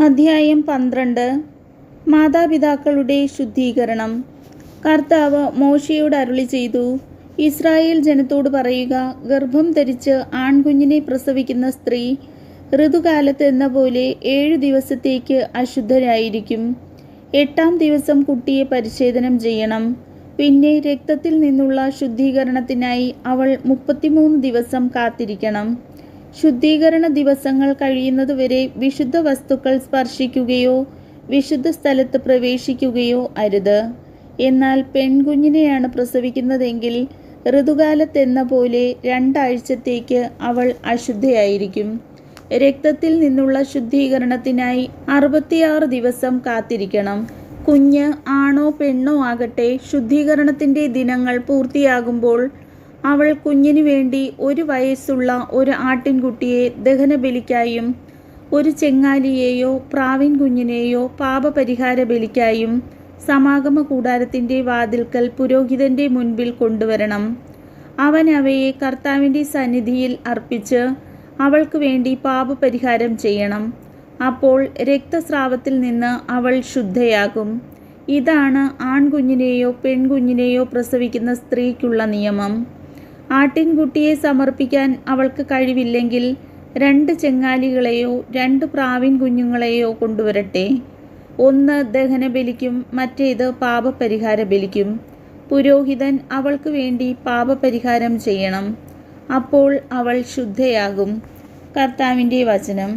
അധ്യായം 12. മാതാപിതാക്കളുടെ ശുദ്ധീകരണം. കർത്താവ് മോശെയോട് അരുളിച്ചെയ്തു, ഇസ്രായേൽ ജനത്തോട് പറയുക, ഗർഭം ധരിച്ച് ആൺകുഞ്ഞിനെ പ്രസവിക്കുന്ന സ്ത്രീ ഋതുകാലത്ത് എന്ന പോലെ 7 ദിവസത്തേക്ക് അശുദ്ധരായിരിക്കും. 8-ാം ദിവസം കുട്ടിയെ പരിച്ഛേദനം ചെയ്യണം. പിന്നെ രക്തത്തിൽ നിന്നുള്ള ശുദ്ധീകരണത്തിനായി അവൾ 33 ദിവസം കാത്തിരിക്കണം. ശുദ്ധീകരണ ദിവസങ്ങൾ കഴിയുന്നതുവരെ വിശുദ്ധ വസ്തുക്കൾ സ്പർശിക്കുകയോ വിശുദ്ധ സ്ഥലത്ത് പ്രവേശിക്കുകയോ അരുത്. എന്നാൽ പെൺകുഞ്ഞിനെയാണ് പ്രസവിക്കുന്നതെങ്കിൽ ഋതുകാലത്തെന്ന പോലെ 2 ആഴ്ചത്തേക്ക് അവൾ അശുദ്ധയായിരിക്കും. രക്തത്തിൽ നിന്നുള്ള ശുദ്ധീകരണത്തിനായി 66 ദിവസം കാത്തിരിക്കണം. കുഞ്ഞ് ആണോ പെണ്ണോ ആകട്ടെ, ശുദ്ധീകരണത്തിൻ്റെ ദിനങ്ങൾ പൂർത്തിയാകുമ്പോൾ അവൾ കുഞ്ഞിനു വേണ്ടി 1 വയസ്സുള്ള ഒരു ആട്ടിൻകുട്ടിയെ ദഹനബലിക്കായും 1 ചെങ്ങാലിയെയോ പ്രാവിൻ കുഞ്ഞിനെയോ പാപപരിഹാര ബലിക്കായും സമാഗമ കൂടാരത്തിൻ്റെ വാതിൽക്കൽ പുരോഹിതൻ്റെ മുൻപിൽ കൊണ്ടുവരണം. അവൻ അവയെ കർത്താവിൻ്റെ സന്നിധിയിൽ അർപ്പിച്ച് അവൾക്ക് വേണ്ടി പാപപരിഹാരം ചെയ്യണം. അപ്പോൾ രക്തസ്രാവത്തിൽ നിന്ന് അവൾ ശുദ്ധയാകും. ഇതാണ് ആൺകുഞ്ഞിനെയോ പെൺകുഞ്ഞിനെയോ പ്രസവിക്കുന്ന സ്ത്രീക്കുള്ള നിയമം. ആട്ടിൻകുട്ടിയെ സമർപ്പിക്കാൻ അവൾക്ക് കഴിവില്ലെങ്കിൽ 2 ചെങ്ങാലികളെയോ 2 പ്രാവിൻ കുഞ്ഞുങ്ങളെയോ കൊണ്ടുവരട്ടെ. ഒന്ന് ദഹനബലിക്കും മറ്റേത് പാപപരിഹാര ബലിക്കും. പുരോഹിതൻ അവൾക്ക് വേണ്ടി പാപപരിഹാരം ചെയ്യണം. അപ്പോൾ അവൾ ശുദ്ധയാകും. കർത്താവിൻ്റെ വചനം.